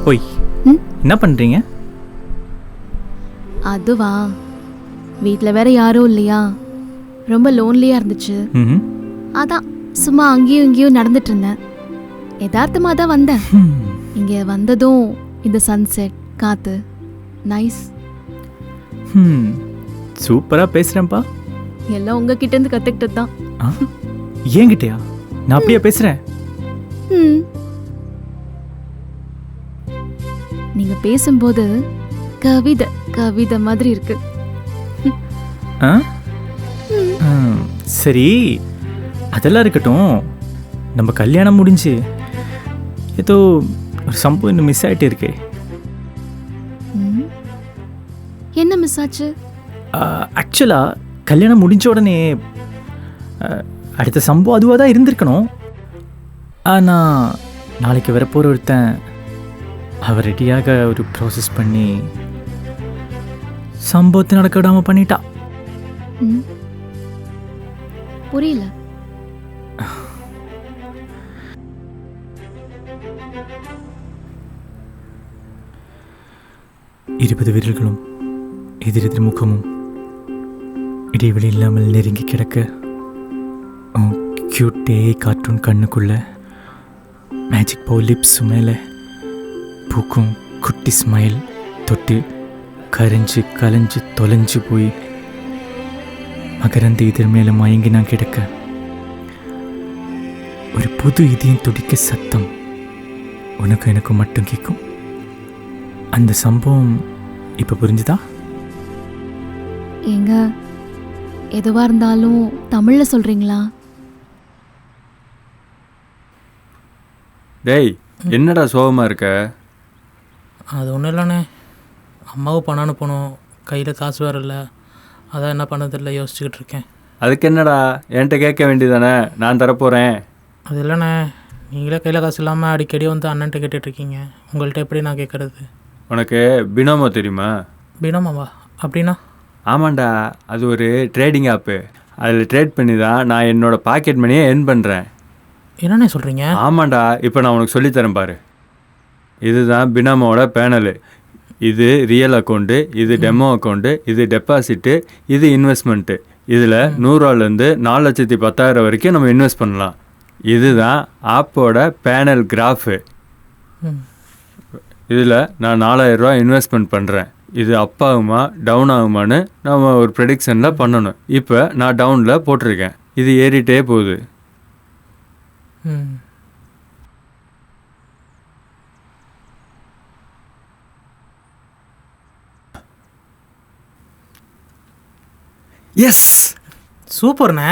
போய் என்ன பண்ணுறீங்க? அதுவா, வீட்டில் வேற யாரும் இல்லையா, ரொம்ப லோன்லியாக இருந்துச்சு. அதான் சும்மா அங்கேயும் இங்கேயும் நடந்துட்டு இருந்தேன். யதார்த்தமாக தான் வந்தேன். இங்கே வந்ததும் இந்த சன்செட் காற்று நைஸ். சூப்பராக பேசுகிறேன்ப்பா. எல்லாம் உங்ககிட்டேருந்து கற்றுக்கிட்டது தான். ஏங்கிட்டயா? நான் அப்படியே பேசுகிறேன். நீங்க பேசும்போது கவிதை கவிதை மாதிரி இருக்கு. சரி, அதெல்லாம் இருக்கட்டும். நம்ம கல்யாணம் முடிஞ்சு ஏதோ ஒரு சம்பவம் இன்னும் மிஸ் ஆகிட்டே இருக்கே. என்ன மிஸ் ஆச்சு? ஆக்சுவலாக கல்யாணம் முடிஞ்ச உடனே அடுத்த சம்பவம் அதுவாக தான் இருந்திருக்கணும். ஆனால் நாளைக்கு வரப்போகிற ஒருத்தன் அவர் ரெடியாக ஒரு ப்ராசஸ் பண்ணி சம்பவத்தை நடக்க விடாமல் பண்ணிட்டா. புரியல. இருபது விரல்களும் எதிரெதிர் முகமும் இடைவெளி இல்லாமல் நெருங்கி கிடக்க கியூட்டே கார்ட்டூன் கண்ணுக்குள்ள மேஜிக் போ லிப்ஸ் மேலே பூக்கும் குட்டி ஸ்மைல் தொட்டு கரைஞ்சு கலைஞ்சு தொலைஞ்சு போய் மகரந்த இதழ் மேலே மயங்கி நான் கிடக்க ஒரு புது இதயம் துடிக்க சத்தம் உனக்கு எனக்கு மட்டும் கேட்கும். அந்த சம்பவம் இப்போ புரிஞ்சுதா? ஏங்க, எதுவா இருந்தாலும் தமிழ்ல சொல்றீங்களா? டேய், என்னடா சோகமா இருக்க? அது ஒன்றும் இல்லைண்ணே, அம்மாவும் பணம் அனுப்பணும், கையில் காசு வேறு இல்லை, அதான் என்ன பண்ணதில்லை யோசிச்சுக்கிட்டு இருக்கேன். அதுக்கு என்னடா, என்கிட்ட கேட்க வேண்டியதானே, நான் தரப்போகிறேன். அது இல்லைண்ணே, நீங்களே கையில் காசு இல்லாமல் அடிக்கடி வந்து அண்ணன்ட்ட கேட்டுட்ருக்கீங்க, உங்கள்கிட்ட எப்படி நான் கேட்குறது? உனக்கு பினோமோ தெரியுமா? பினோமாவா? அப்படின்னா? ஆமாண்டா, அது ஒரு ட்ரேடிங் ஆப்பு. அதில் ட்ரேட் பண்ணி தான் நான் என்னோடய பாக்கெட் மணியை எர்ன் பண்ணுறேன். என்னண்ணே சொல்கிறீங்க? ஆமாண்டா, இப்போ நான் உனக்கு சொல்லித்தரேன் பாரு. இதுதான் பினாமோட பேனலு. இது ரியல் அக்கௌண்ட்டு, இது டெமோ அக்கௌண்ட்டு, இது டெபாசிட்டு, இது இன்வெஸ்ட்மெண்ட்டு. இதில் 100,000லேருந்து 4,10,000 வரைக்கும் நம்ம இன்வெஸ்ட் பண்ணலாம். இதுதான் ஆப்போட பேனல் கிராஃபு. இதில் நான் 4,000 ரூபா இன்வெஸ்ட்மெண்ட் பண்ணுறேன். இது அப் ஆகுமா டவுன் ஆகுமான்னு நம்ம ஒரு ப்ரெடிக்ஷனில் பண்ணணும். இப்போ நான் டவுனில் போட்டிருக்கேன், இது ஏறிட்டே போகுது. எஸ், சூப்பர்ண்ணே.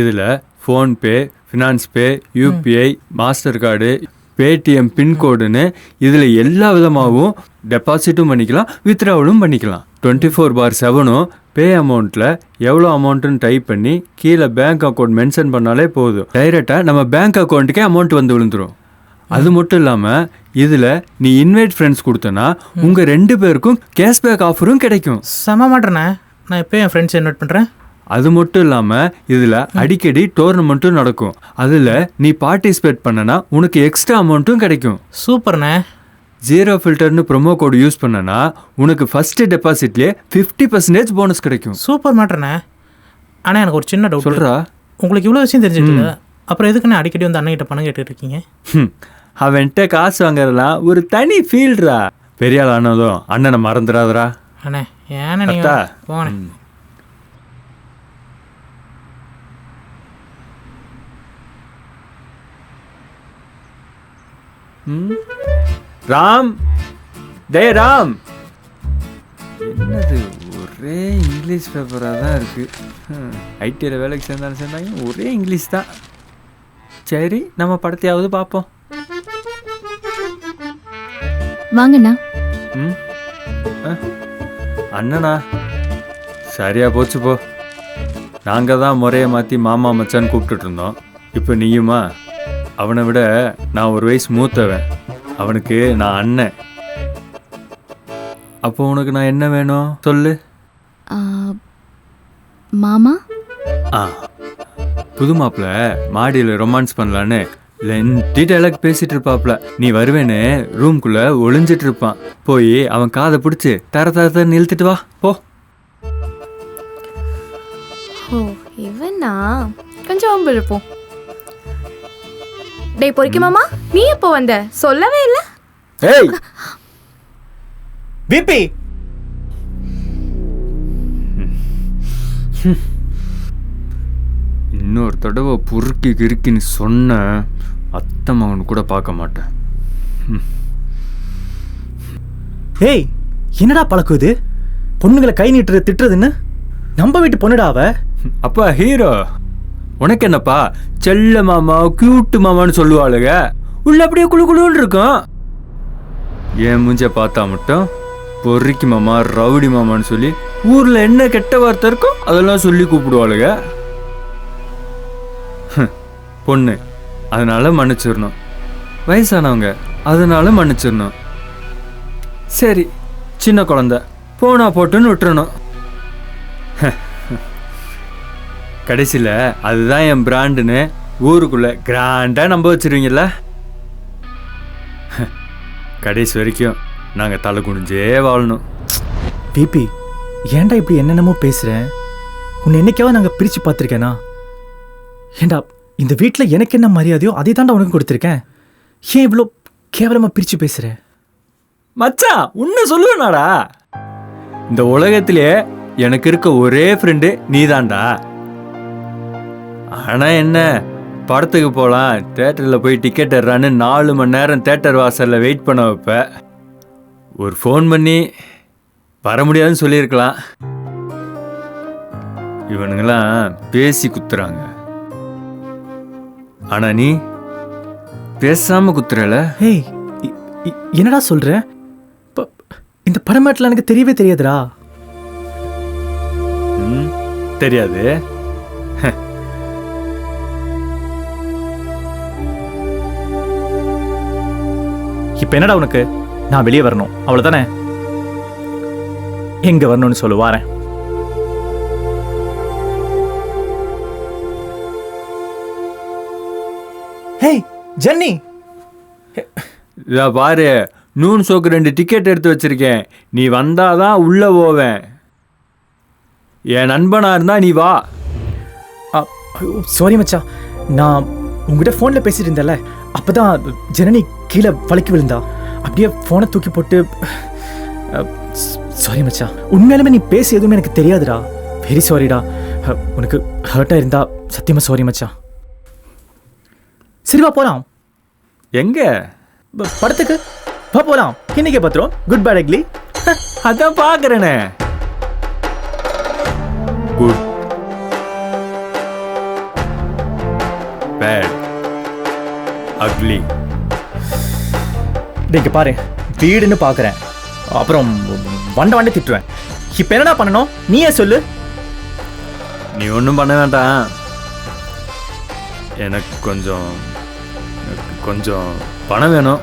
இதில் ஃபோன்பே, ஃபினான்ஸ் பே, யூபிஐ, மாஸ்டர் கார்டு, பேடிஎம் பின்கோடுன்னு இதில் எல்லா விதமாகவும் டெபாசிட்டும் பண்ணிக்கலாம், வித்ட்ராவலும் பண்ணிக்கலாம். 24/7 பே அமௌண்ட்டில் எவ்வளோ அமௌண்ட்டுன்னு டைப் பண்ணி கீழே பேங்க் அக்கௌண்ட் மென்ஷன் பண்ணாலே போதும், டைரெக்டாக நம்ம பேங்க் அக்கௌண்ட்டுக்கே அமௌண்ட் வந்து விழுந்துடும். அது மட்டும் இல்லாமல் இதில் நீ இன்வைட் ஃப்ரெண்ட்ஸ் கொடுத்தனா உங்கள் 2 பேருக்கும் கேஷ்பேக் ஆஃபரும் கிடைக்கும். செம மாட்டேண்ணே, நான் எப்போ என் ஃப்ரெண்ட்ஸ் இன்வைட் பண்ணுறேன். அது மட்டும் இல்லாமல் இதில் அடிக்கடி டோர்னமெண்ட்டும் நடக்கும். அதில் நீ பார்ட்டிசிபேட் பண்ணனா உனக்கு எக்ஸ்ட்ரா அமௌண்ட்டும் கிடைக்கும். சூப்பர்ண்ணே. 0 ஃபில்டர்னு ப்ரொமோ கோடு யூஸ் பண்ணனா உனக்கு ஃபஸ்ட்டு டெபாசிட்லேயே 50% போனஸ் கிடைக்கும். சூப்பர் மாட்டேண்ணே. ஆனால் எனக்கு ஒரு சின்ன டவுட். சொல்கிறா? உங்களுக்கு இவ்வளோ விஷயம் தெரிஞ்சுட்டு அப்புறம் எதுக்குண்ணே அடிக்கடி வந்து அண்ணன்கிட்ட பணம் கேட்டுட்டு இருக்கீங்க? அவன்கிட்ட காசு வாங்குறதுலாம் ஒரு தனி ஃபீல்டுரா. பெரிய ஆள் ஆனதும் அண்ணனை மறந்துடாதரா. அண்ணே ஏன்னா நீங்கள் போனேன். ராம், டே ராம், என்னது ஒரே இங்கிலீஷ் பேப்பராக தான் இருக்குது. ஐடியில் வேலைக்கு சேர்ந்தாங்க, ஒரே இங்கிலீஷ் தான். சரி, நம்ம படத்தையாவது பார்ப்போம். வாங்கண்ணா. அண்ணனா, சரியா போச்சு போ. நாங்கள் தான் முறையை மாற்றி மாமா மச்சான்னு கூப்பிட்டுட்டு இருந்தோம். இப்போ நீயுமா? அவனை விட நான் ஒரு வயசு மூத்தவன், அவனுக்கு நான் அண்ணன். அப்போ உனக்கு நான் என்ன வேணும் சொல்லு. மாமா. புது மாப்பிள்ள மாடியில் ரொமான்ஸ் பண்ணலான்னு லென்த்தி டைலாக் பேசிட்டு இருப்பாப்ல. நீ வருவேன்னு ரூம்குள்ள ஒளிஞ்சிட்டு இருப்பான். போய் அவன் காதை பிடிச்சி தர நிறுத்திட்டு வா போ. ஓ இவனா கொஞ்சம் வம்பு இருப்போம். டேய் பொறிக்க மாமா, நீ எப்போ வந்த? சொல்லவே இல்லை. ஏய் பிபி, இன்னொரு தடவை பொறுக்கி கிறுக்கின்னு சொன்ன அத்தை மகன் கூட பார்க்க மாட்டேன். ஏய் என்னடா பழக்கம் இது? பொண்ணுங்களை கை நீட்டுறது திட்டுறதுன்னு. நம்ம வீட்டு பொண்ணுடா அவ. அப்பா ஹீரோ, உனக்கு என்னப்பா செல்ல மாமா கியூட்டு மாமான்னு சொல்லுவாளுங்க. உள்ள அப்படியே குழு குழுன்னு இருக்கும். என் மூஞ்ச பார்த்தா மட்டும் பொறுக்கி மாமா ரவுடி மாமான்னு சொல்லி ஊர்ல என்ன கெட்ட வார்த்தை இருக்கோ அதெல்லாம் சொல்லி கூப்பிடுவாளுங்க. பொண்ணு அதனால மன்னிச்சிடணும், வயசானவங்க அதனால மன்னிச்சிடணும். சரி சின்ன குழந்தை போனா போட்டுன்னு விட்டுறணும். கடைசியில் அதுதான் என் பிராண்டுன்னு ஊருக்குள்ள கிராண்டாக நம்ப வச்சிருவீங்கல்ல. கடைசி வரைக்கும் நாங்கள் தலை குனிஞ்சே வாழணும். பிபி ஏன்டா இப்படி என்னென்னமோ பேசுகிறேன்? உன்னை என்னைக்காவது நாங்கள் பிரித்து பார்த்துருக்கேனா? ஏண்டா இந்த வீட்டில் எனக்கு என்ன மரியாதையோ அதே தாண்டா உனக்கு கொடுத்துருக்கேன். ஏன் இவ்வளோ கேவலமாக பிரித்து பேசுகிற? மச்சான் உன்னை சொல்லுவேனாடா, இந்த உலகத்திலே எனக்கு இருக்க ஒரே ஃப்ரெண்டு நீதான்டா. ஆனால் என்ன, படத்துக்கு போகலாம் தேட்டரில் போய் டிக்கெட் எடுறான்னு 4 மணி நேரம் தேட்டர் வாசலில் வெயிட் பண்ண வைப்ப. ஒரு ஃபோன் பண்ணி வர முடியாதுன்னு சொல்லியிருக்கலாம். இவனுங்களாம் பேசி குத்துறாங்க, ஆனால் நீ பேசாமல் குத்துறல. ஏய் என்னடா சொல்கிற? இந்த படமாட்டில் எனக்கு தெரியவே தெரியாதுடா. தெரியாது. இப்போ என்னடா உனக்கு? நான் வெளியே வரணும் அவ்வளோதானே? எங்கே வரணும்னு சொல்லு, வாரேன். ஹேய் ஜென்னி, இதா பாரு, நூன் ஷோக்கு 2 டிக்கெட் எடுத்து வச்சிருக்கேன். நீ வந்தாதான் உள்ள போவேன். என் நண்பனா இருந்தா நீ வா. சாரி மச்சா, நான் உங்ககிட்ட ஃபோனில் பேசிட்டு இருந்தேன்ல, அப்போ தான் ஜனனி கீழே வலிக்கி விழுந்தா. அப்படியே ஃபோனை தூக்கி போட்டு. சாரி மச்சா, உண்மையாலுமே நீ பேசி எதுவுமே எனக்கு தெரியாதுடா. வெரி சாரிடா. உனக்கு ஹர்ட்டாக இருந்தா சத்தியமாக சாரி மச்சா. சரி வா போகலாம். எங்க? படத்துக்கு வா போகலாம். இன்னைக்கே பார்த்துருவோம் குட் பேட் அக்லி. அதான் பார்க்குறேனே. Good bad ugly. இங்கே பாரு, வீடுன்னு பார்க்குறேன், அப்புறம் வண்டை திட்டுவேன். இப்போ என்னடா பண்ணணும் நீயே சொல்லு. நீ ஒன்றும் பண்ண வேண்டாம். எனக்கு கொஞ்சம் பணம் வேணும்.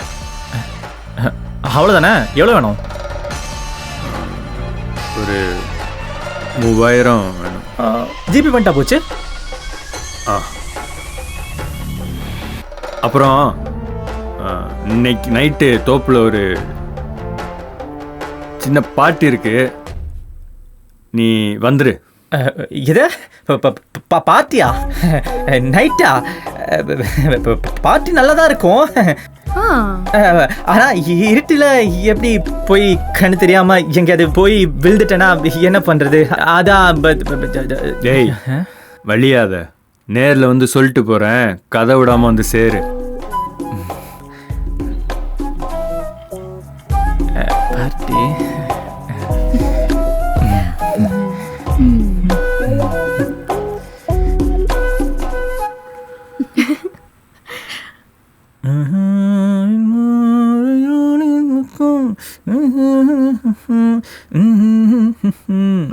அவ்வளோதானே? எவ்வளோ வேணும்? ஒரு 3000 வேணும். ஜிபி பண்ணிட்டா போச்சு. அப்புறம் இன்னைக்கு நைட்டு தோப்பில் ஒரு சின்ன பார்ட்டி இருக்கு, நீ வந்துரு. இது பார்ட்டியா? நைட்டா? பார்ட்டி நல்லா தான் இருக்கும். ஆனால் இருட்டில் எப்படி போய் கண்ணு தெரியாமல் எங்கேயாவது போய் விழுந்துட்டேன்னா என்ன பண்ணுறது? அதான். டேய் வழியாத, நேரில் வந்து சொல்லிட்டு போகிறேன், கதை விடாமல் வந்து சேரு. பார்ட்டி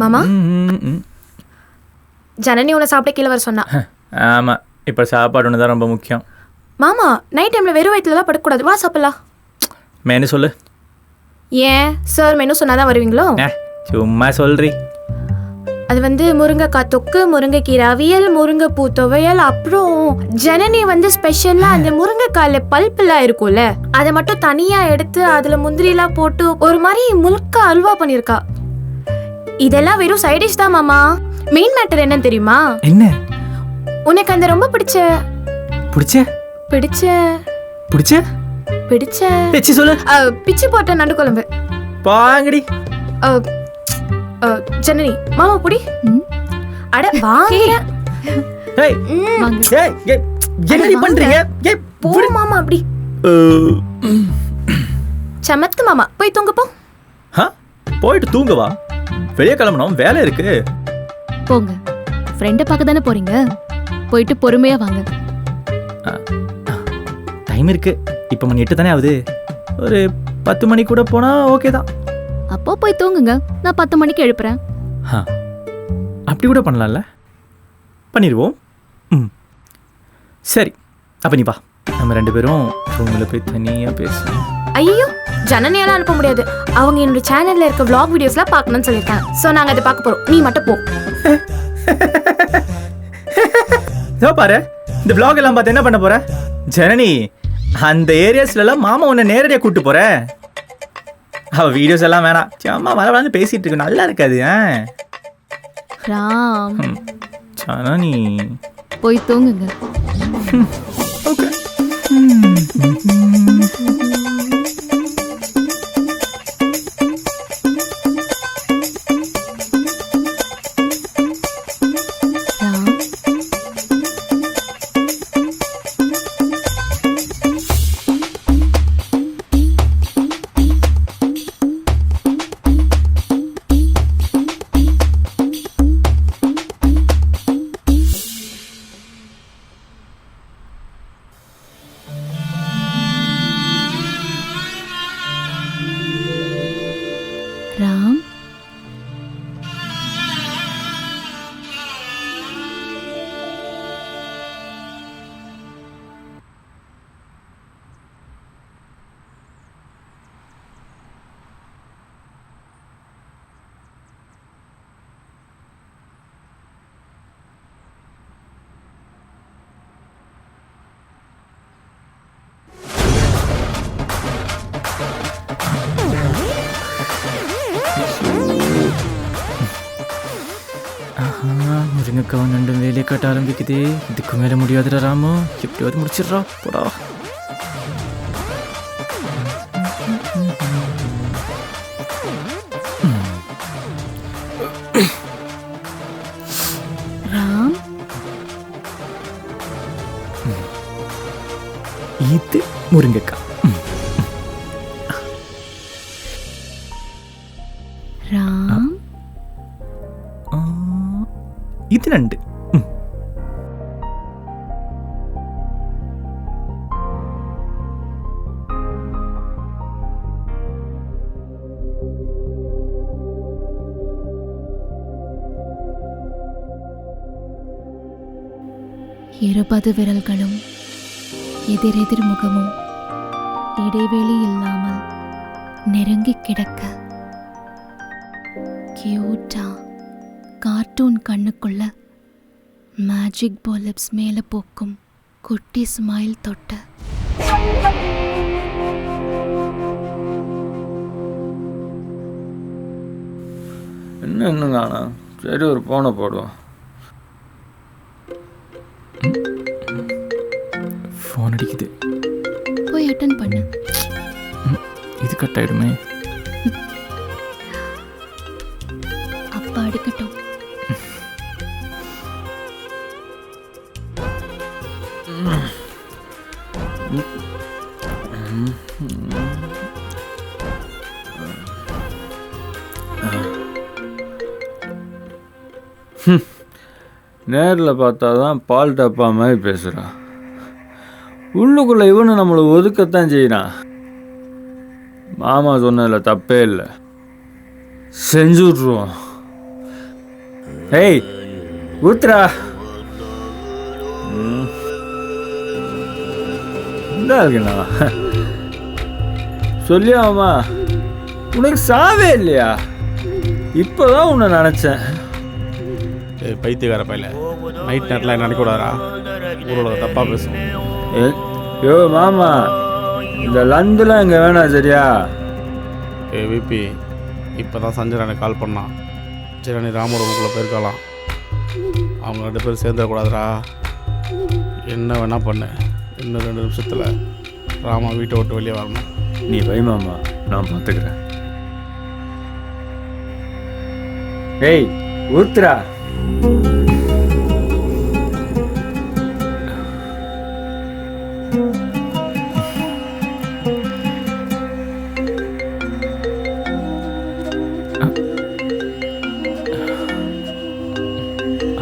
மாமா, ஜனனி உன்னை சாப்பிட கீழே வர சொன்னா. ஆமாம், இப்போ சாப்பாடு ஒன்று தான் ரொம்ப முக்கியம். மாமா நைட் டைமில் வெறும் வயிற்றுல தான் படுக்கக்கூடாது, வா சாப்பிடலாம். மெனு சொல்லு. ஏன் சார் மெனு சொன்னாதான் வருவீங்களோ? சும்மா சொல்றி. அது வந்து முருங்கைக்காய் தொக்கு, முருங்கைக்கீரை அவியல், முருங்கைப்பூ துவையல். அப்புறம் ஜனனி வந்து ஸ்பெஷலா அந்த முருங்கைக்காயில பல்பெல்லாம் இருக்கும்ல, அதை மட்டும் தனியா எடுத்து அதுல முந்திரிலாம் போட்டு ஒரு மாதிரி முழுக்க அல்வா பண்ணிருக்கா. இதெல்லாம் வெறும் சைட் டிஷ் தான் மாமா. மெயின் மேட்டர் என்னன்னு தெரியுமா? என்ன உனக்கு அந்த ரொம்ப பிடிச்ச பிடிச்ச பிடிச்ச பிடிச்ச பிடிச்ச எச்சி சொல்லு. பிச்சு போட்ட நண்டு குழம்பு. பாங்கடி. ஜனனி மாமா புடி. அட வாங்க. ஏய் வாங்க. ஏய் ஏய், என்னடி பண்றீங்க? ஏய் போ மாமா அப்படி. சமத்து மாமா போய் தூங்க போ. போயிட்டு தூங்கவா? வெளியே கிளம்பணும், வேலை இருக்கு. போங்க, ஃப்ரெண்டை பார்க்க தானே போறீங்க, போயிட்டு பொறுமையா வாங்க. டைம் இருக்கு. இப்போ மணி 8 தானே ஆகுது. ஒரு 10 மணி கூட போனா ஓகே தான். அப்போ போய் தூங்குங்க, நான் 10 மணிக்கு எழுப்புறேன். அப்படி கூட பண்ணலாம்ல, பண்ணிடுவோம். சரி, அப்போ நீ வா, நம்ம 2 பேரும் ரூமில் போய் தனியாக பேசுவோம். ஐயோ, ஜனனியெல்லாம் அனுப்ப முடியாது. அவங்க என்னோட சேனல்ல இருக்க vlog வீடியோஸ்லாம் பார்க்கணும்னு சொல்லியிருக்காங்க. ஸோ நாங்கள் அதை பார்க்க போகிறோம். நீ மட்டும் போ. பாரு, இந்த vlog எல்லாம் பார்த்து என்ன பண்ண போற? ஜனனி, அந்த ஏரியாஸ்லாம் மாமா உன்னை நேரடியாக கூப்பிட்டு போற. அவ வீடியோஸ் எல்லாம் வேணாம், அம்மா வர வந்து பேசிட்டு இருக்கு, நல்லா இருக்காது. ராம், ஜனனி போய் தூங்குங்க. ஓகே. ராம், ராம், முருங்கக்காவை நண்டும் வேலையை காட்ட ஆரம்பிக்குதே. இதுக்கு மேலே முடியாதுடா ராமு, எப்படியாவது முடிச்சிடுறா போடா. ராம், இது முருங்கக்காய். ராம், இது நண்டு. இருபது விரல்களும் எதிரெதிர் முகமும் இடைவெளி இல்லாமல் நெருங்கி கிடக்க, கியூட்டா கார்ட்டூன் கண்ணுக்குள்ள மேஜிக் பாலிப்ஸ் மேலே போக்கும் குட்டி ஸ்மைல் தொட்ட என்ன காணா? சரி, ஒரு போனை போடுவோம். ஃபோன் அடிக்குது, போய் அட்டன் பண்ணு. இது கட் ஆயிடுமே. அப்பா அடிக்கட்டும். நேரில் பார்த்தா தான் பால் டப்பா மாதிரி பேசுகிறான். உள்ளுக்குள்ளே இவனு நம்மளை ஒதுக்கத்தான் செய்கிறான். மாமா சொன்னதில் தப்பே இல்லை, செஞ்சு விட்ருவோம். ஏய் ஊத்துறா. இந்த இருக்குண்ணா சொல்லியாமா, உனக்கு சாவே இல்லையா? இப்போதான் உன்னை நினச்சேன். ஏய் பைத்தியக்கார பையில நைட் நேரத்தில் என்ன நினைக்கூடாதா ஊரோட தப்பாக பேசும். யோ மாமா, இந்த லந்துலாம் இங்கே வேணாம் சரியா? ஏய் விபி, இப்போ தான் சஞ்சய் எனக்கு கால் பண்ணான். சரி நீ ராமோட ரூமுக்குள்ளே போயிருக்கலாம். அவங்க 2 பேரும் சேர்ந்துடக்கூடாதுரா. என்ன வேணா பண்ணு, இன்னும் 2 நிமிஷத்தில் ராமா வீட்டை விட்டு வெளியே வரணும். நீ வை மாமா, நான் பார்த்துக்கிறேன். ஏய் ஊத்துரா.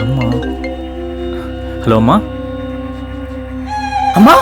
அம்மா. ஹலோ அம்மா. அம்மா